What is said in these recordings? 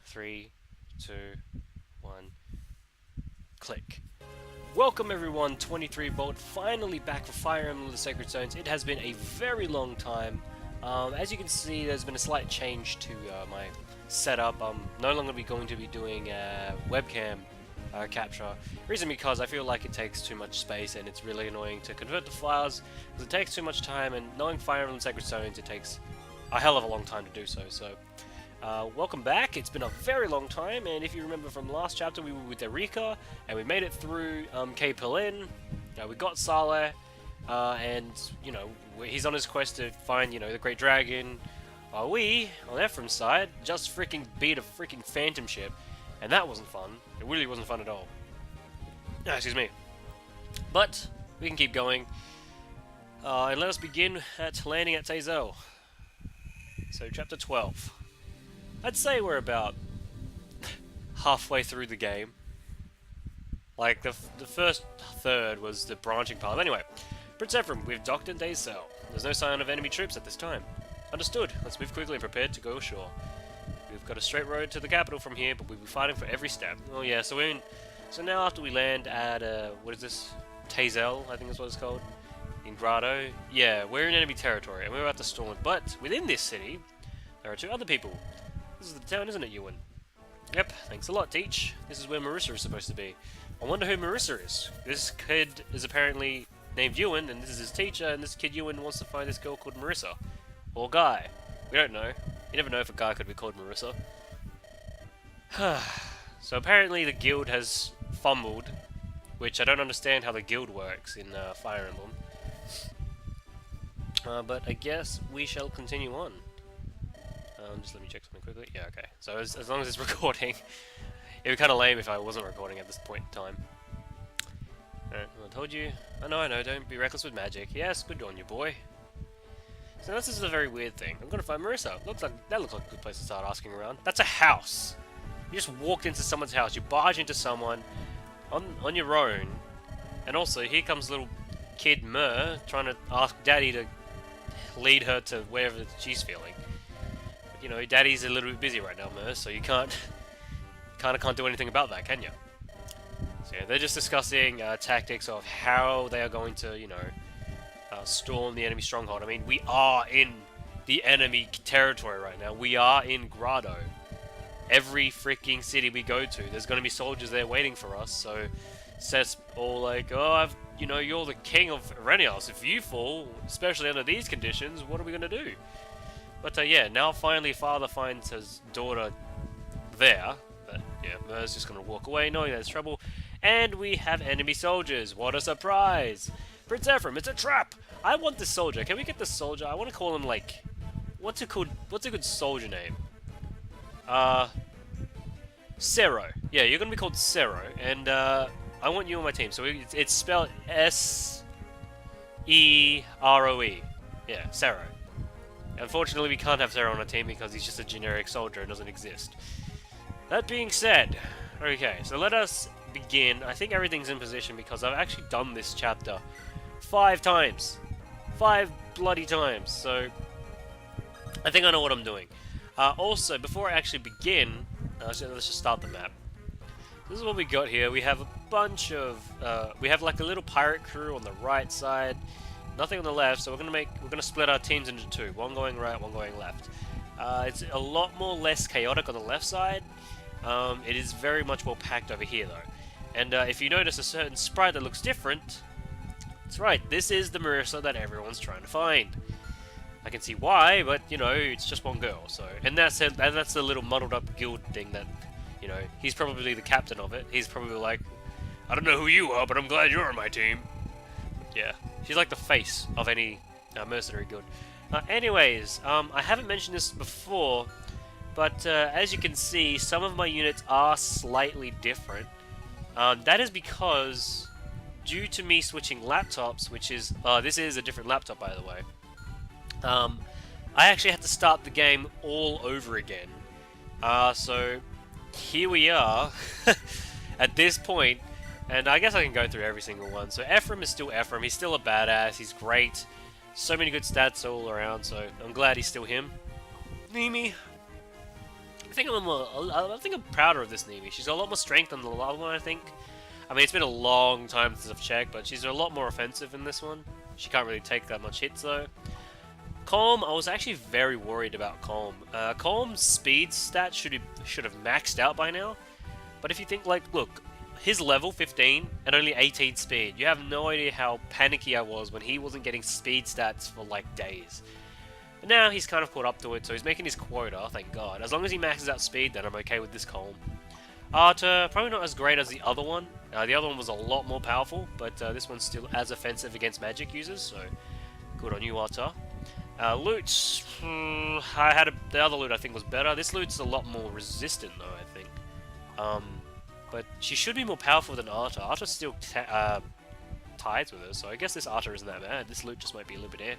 3, 2, 1, click. Welcome everyone, 23 Volt, finally back for Fire Emblem the Sacred Stones. It has been a very long time. As you can see, there's been a slight change to my setup. I'm no longer going to be doing webcam capture. Reason because I feel like it takes too much space and it's really annoying to convert the files because it takes too much time, and knowing Fire Emblem Sacred Stones, it takes a hell of a long time to do so. So, welcome back. It's been a very long time, and if you remember from last chapter, we were with Erika and we made it through Cape Helene. We got Saleh, and you know, he's on his quest to find, you know, the Great Dragon. While we, on Ephraim's side, just freaking beat a freaking phantom ship, and that wasn't fun. It really wasn't fun at all. Excuse me. But we can keep going, and let us begin at landing at Taizel. So, chapter 12. I'd say we're about halfway through the game. Like, the first third was the branching path. Anyway, Prince Ephraim, we've docked in Taizel. There's no sign of enemy troops at this time. Understood. Let's move quickly and prepare to go ashore. We've got a straight road to the capital from here, but we'll be fighting for every step. Oh yeah, so we're in... So now after we land at, what is this? Taizel, I think is what it's called. In Grado. Yeah, we're in enemy territory, and we're about to storm it. But within this city, there are two other people. This is the town, isn't it, Ewan? Yep, thanks a lot, Teach. This is where Marissa is supposed to be. I wonder who Marissa is. This kid is apparently named Ewan, and this is his teacher, and this kid Ewan wants to find this girl called Marissa. Or Guy. We don't know. You never know if a guy could be called Marissa. So apparently the guild has fumbled, which I don't understand how the guild works in Fire Emblem. But I guess we shall continue on. Just let me check something quickly. Yeah, okay. So as long as it's recording, it would be kind of lame if I wasn't recording at this point in time. Alright, well, I told you. I know, don't be reckless with magic. Yes, good on you, boy. So this is a very weird thing. I'm gonna find Marissa. That looks like a good place to start asking around. That's a house. You just walked into someone's house. You barge into someone on your own, and also here comes little kid Mer trying to ask Daddy to lead her to wherever she's feeling. But, you know, Daddy's a little bit busy right now, Mer, so you can't do anything about that, can you? So yeah, they're just discussing tactics of how they are going to, you know, storm the enemy stronghold. I mean, we are in the enemy territory right now. We are in Grado. Every freaking city we go to, there's going to be soldiers there waiting for us. So, Seth's all like, "Oh, you know, you're the king of Arenios. If you fall, especially under these conditions, what are we going to do?" But yeah, now finally, father finds his daughter there. But yeah, Mer's just going to walk away, knowing there's trouble. And we have enemy soldiers. What a surprise! Prince Ephraim, it's a trap! I want this soldier. Can we get this soldier? I want to call him, like... What's a good soldier name? Sero. Yeah, you're going to be called Sero. And, I want you on my team. So it's spelled S-E-R-O-E. Yeah, Sero. Unfortunately, we can't have Sero on our team because he's just a generic soldier and doesn't exist. That being said... Okay, so let us begin. I think everything's in position because I've actually done this chapter 5 times. 5 bloody times. So I think I know what I'm doing. Also, before I actually begin, let's just start the map. This is what we got here. We have a bunch of we have like a little pirate crew on the right side, nothing on the left. So we're gonna split our teams into 2. One going right, one going left. It's a lot more less chaotic on the left side. It is very much more packed over here though. And if you notice a certain sprite that looks different, that's right, this is the Marissa that everyone's trying to find. I can see why, but you know, it's just one girl. So, and that's it. That's the little muddled up guild thing that, you know, he's probably the captain of it. He's probably like, I don't know who you are, but I'm glad you're on my team. Yeah, she's like the face of any mercenary guild. Anyways, I haven't mentioned this before, but as you can see, some of my units are slightly different. That is because, due to me switching laptops, which is... this is a different laptop, by the way. I actually had to start the game all over again. So, here we are, at this point, and I guess I can go through every single one. So, Ephraim is still Ephraim. He's still a badass. He's great. So many good stats all around, so I'm glad he's still him. Nimi. I think I'm prouder of this Nemi. She's got a lot more strength than the other one, I think. I mean, it's been a long time since I've checked, but she's a lot more offensive in this one. She can't really take that much hits, though. Calm, I was actually very worried about Calm. Calm's speed stat should have maxed out by now. But if you think, like, look, his level, 15, and only 18 speed. You have no idea how panicky I was when he wasn't getting speed stats for, like, days. But now he's kind of caught up to it, so he's making his quota, thank God. As long as he maxes out speed, then I'm okay with this Calm. Arthur, probably not as great as the other one. The other one was a lot more powerful, but this one's still as offensive against magic users, so good on you, Arthur. Loot, the other loot I think was better. This loot's a lot more resistant though, I think. But she should be more powerful than Arthur. Arthur still ties with her, so I guess this Arthur isn't that bad. This loot just might be a little bit air.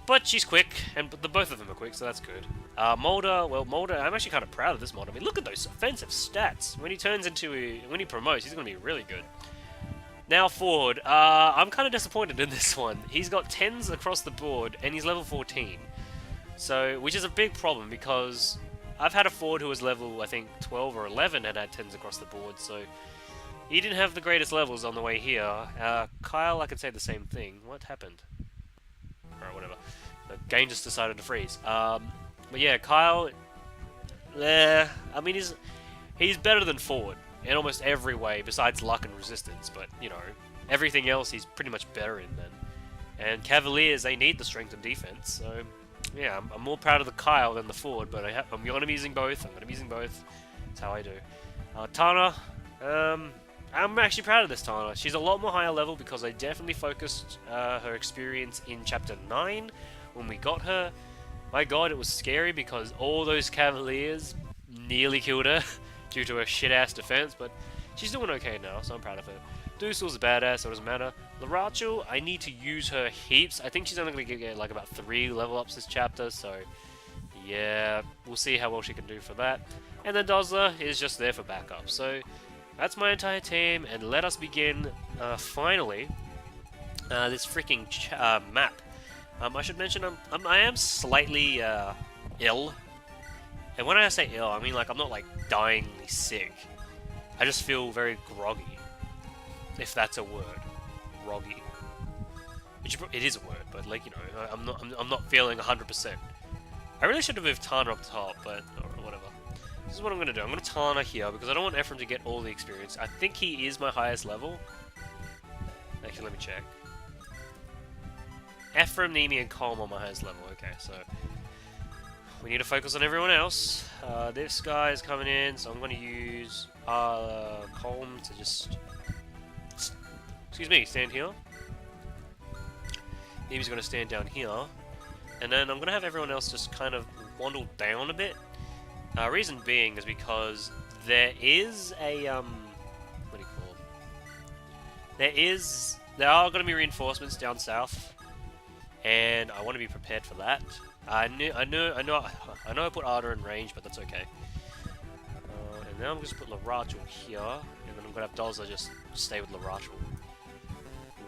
But she's quick, and both of them are quick, so that's good. Mulder, well, Mulder, I'm actually kind of proud of this Mulder. I mean, look at those offensive stats. When he when he promotes, he's going to be really good. Now Ford, I'm kind of disappointed in this one. He's got 10s across the board, and he's level 14. So, which is a big problem, because I've had a Ford who was level, I think, 12 or 11 and had 10s across the board, so he didn't have the greatest levels on the way here. Kyle, I could say the same thing. What happened? Alright, whatever. The game just decided to freeze. But yeah, Kyle, I mean, he's better than Ford in almost every way, besides luck and resistance, but, you know, everything else he's pretty much better in then. And Cavaliers, they need the strength and defense, so, yeah, I'm more proud of the Kyle than the Ford, but I'm going to be using both, that's how I do. Tana, I'm actually proud of this Tana. She's a lot more higher level because I definitely focused her experience in Chapter 9 when we got her. My god, it was scary because all those Cavaliers nearly killed her due to her shit-ass defense, but she's doing okay now, so I'm proud of her. Dussel's a badass, so it doesn't matter. Larachel, I need to use her heaps. I think she's only going to get like about 3 level ups this chapter, so yeah, we'll see how well she can do for that. And then Dazzler is just there for backup, so that's my entire team, and let us begin, finally, this freaking map. I should mention I am slightly ill. And when I say ill, I mean like I'm not like dyingly sick. I just feel very groggy, if that's a word. Groggy. It is a word, but like, you know, I'm not feeling 100%. I really should have moved Tana up top, but whatever. This is what I'm gonna do. I'm gonna Tana here because I don't want Ephraim to get all the experience. I think he is my highest level. Actually, let me check. Ephraim, Nemi, and Calm are my highest level. Okay, so we need to focus on everyone else. This guy is coming in, so I'm going to use Calm to just... Excuse me, stand here. Nemi's going to stand down here. And then I'm going to have everyone else just kind of waddle down a bit. Reason being is because there is a... what do you call it? There are going to be reinforcements down south. And I want to be prepared for that. I know I put Arda in range, but that's okay. And now I'm going to put Larachel here, and then I'm going to have Dazzler just stay with Larachel.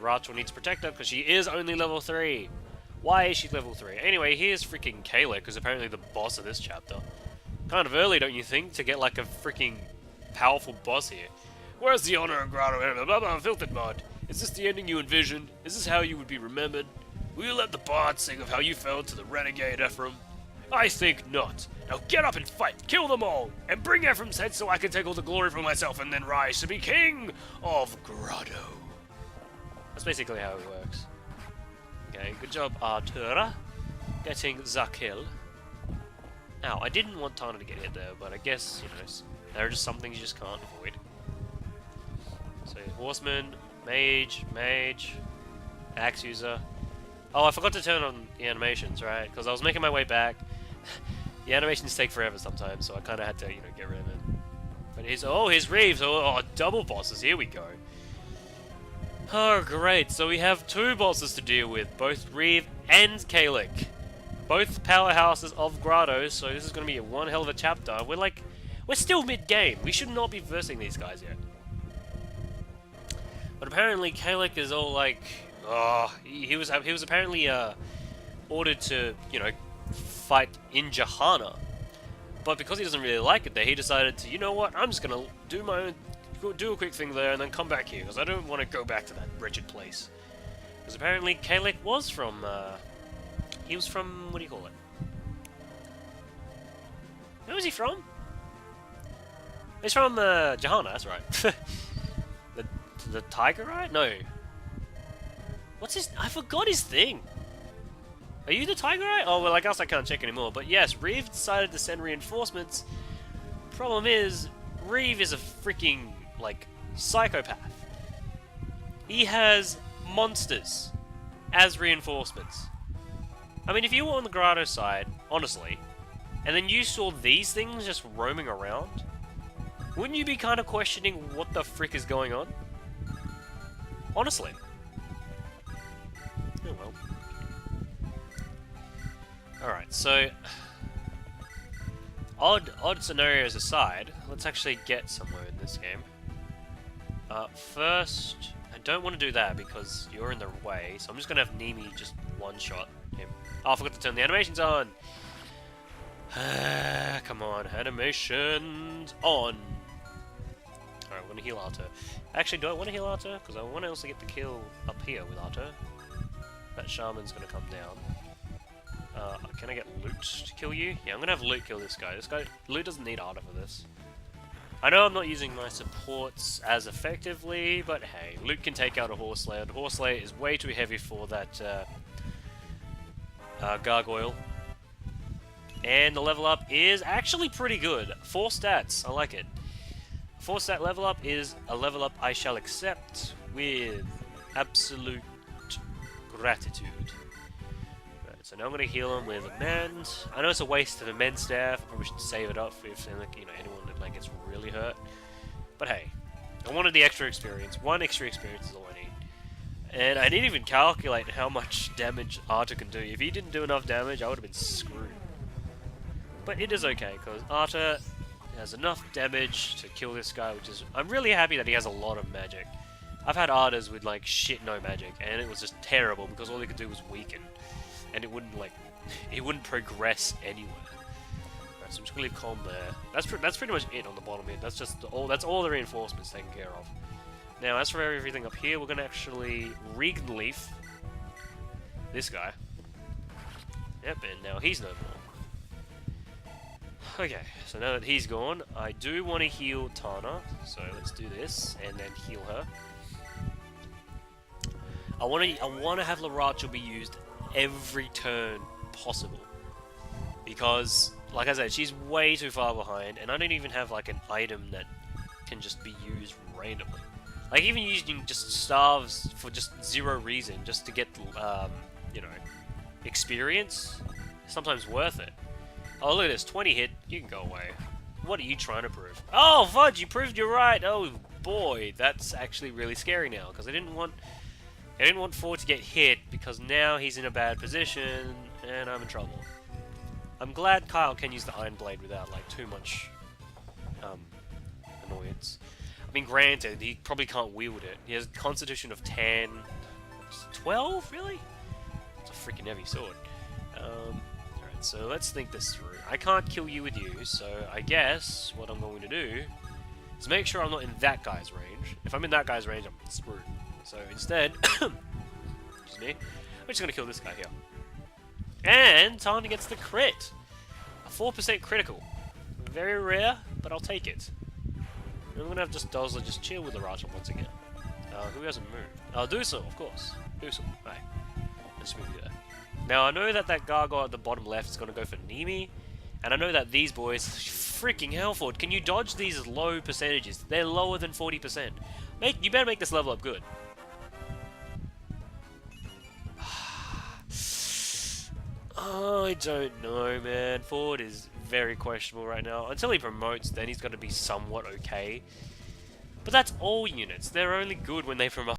Larachel needs Protector because she is only level 3. Why is she level 3? Anyway, here's freaking Kayla, who's apparently the boss of this chapter. Kind of early, don't you think, to get like a freaking powerful boss here? Where's the honor of Grado? Blah blah, filtered mod. Is this the ending you envisioned? Is this how you would be remembered? Will you let the bard sing of how you fell to the renegade Ephraim? I think not. Now get up and fight, kill them all, and bring Ephraim's head so I can take all the glory for myself and then rise to be king of Grado. That's basically how it works. Okay, good job, Artura. Getting the kill. Now, I didn't want Tana to get hit there, but I guess, you know, there are just some things you just can't avoid. So, Horseman, Mage, Axe User. Oh, I forgot to turn on the animations, right? Because I was making my way back. The animations take forever sometimes, so I kind of had to, you know, get rid of it. But his Reeves, double bosses, here we go. Oh, great, so we have 2 bosses to deal with, both Reeve and Kalik. Both powerhouses of Grado, so this is going to be one hell of a chapter. We're still mid-game, we should not be versing these guys yet. But apparently Kalik is all like... Oh, he was apparently ordered to, you know, fight in Jahana. But because he doesn't really like it there, he decided to, you know what, I'm just gonna do a quick thing there and then come back here, because I don't want to go back to that wretched place. Because apparently Kalek was from, he was from, what do you call it? Where was he from? He's from, Jahana, that's right. the tiger, right? No. What's his, I forgot his thing. Are you the tiger, right? Oh, well, I guess I can't check anymore. But yes, Reeve decided to send reinforcements. Problem is, Reeve is a freaking, like, psychopath. He has monsters as reinforcements. I mean, if you were on the Grado side, honestly, and then you saw these things just roaming around, wouldn't you be kind of questioning what the frick is going on? Honestly. Oh well. Alright, so odd scenarios aside, let's actually get somewhere in this game. First, I don't want to do that because you're in the way, so I'm just going to have Nimi just one-shot him. Oh, I forgot to turn the animations on! Come on, animations on! Alright, we're going to heal Arthur. Actually, do I want to heal Arthur? Because I want to also get the kill up here with Arthur. That shaman's going to come down. Can I get Loot to kill you? Yeah, I'm gonna have Loot kill this guy. Loot doesn't need Arda for this. I know I'm not using my supports as effectively, but hey, Loot can take out a Horslayer. The Horslayer is way too heavy for that Gargoyle. And the level up is actually pretty good. 4 stats, I like it. 4 stat level up is a level up I shall accept with absolute gratitude. So now I'm going to heal him with Amend. I know it's a waste of Amend staff. I probably should save it up for if anyone that gets really hurt. But hey, I wanted the extra experience. 1 extra experience is all I need. And I didn't even calculate how much damage Arta can do. If he didn't do enough damage, I would have been screwed. But it is okay, because Arta has enough damage to kill this guy, which is... I'm really happy that he has a lot of magic. I've had Artas with, like, shit no magic, and it was just terrible, because all he could do was weaken. And it wouldn't, like, it wouldn't progress anywhere. Right, so I'm just gonna leave Calm there. That's pretty much it on the bottom end. That's just that's all the reinforcements taken care of. Now, as for everything up here, we're gonna actually Regenleaf this guy. Yep, and now he's no more. Okay, so now that he's gone, I do want to heal Tana, so let's do this and then heal her. I want to have Larachel be used every turn possible, because like I said, she's way too far behind, and I don't even have like an item that can just be used randomly. Like even using just starves for just 0 reason, just to get you know, experience, is sometimes worth it. Oh look at this, 20 hit, you can go away. What are you trying to prove? Oh fudge, you proved you're right. Oh boy, that's actually really scary now, because I didn't want Ford to get hit, because now he's in a bad position, and I'm in trouble. I'm glad Kyle can use the Iron Blade without, like, too much, annoyance. I mean, granted, he probably can't wield it. He has a constitution of 10... 12? Really? It's a freaking heavy sword. Alright, so let's think this through. I can't kill you with you, so I guess what I'm going to do is make sure I'm not in that guy's range. If I'm in that guy's range, I'm screwed. So instead, excuse me, we're just going to kill this guy here. And Tana gets the crit. A 4% critical. Very rare, but I'll take it. And I'm going to have just Dozler just chill with the Raja once again. Who hasn't moved? Dusel, of course. Dusel, right. Let's move there. Now I know that Gargoyle at the bottom left is going to go for Nimi. And I know that these boys, freaking Hellford, can you dodge these low percentages? They're lower than 40%. You better make this level up good. Oh, I don't know, man. Ford is very questionable right now. Until he promotes, then he's going to be somewhat okay. But that's all units. They're only good when they promote.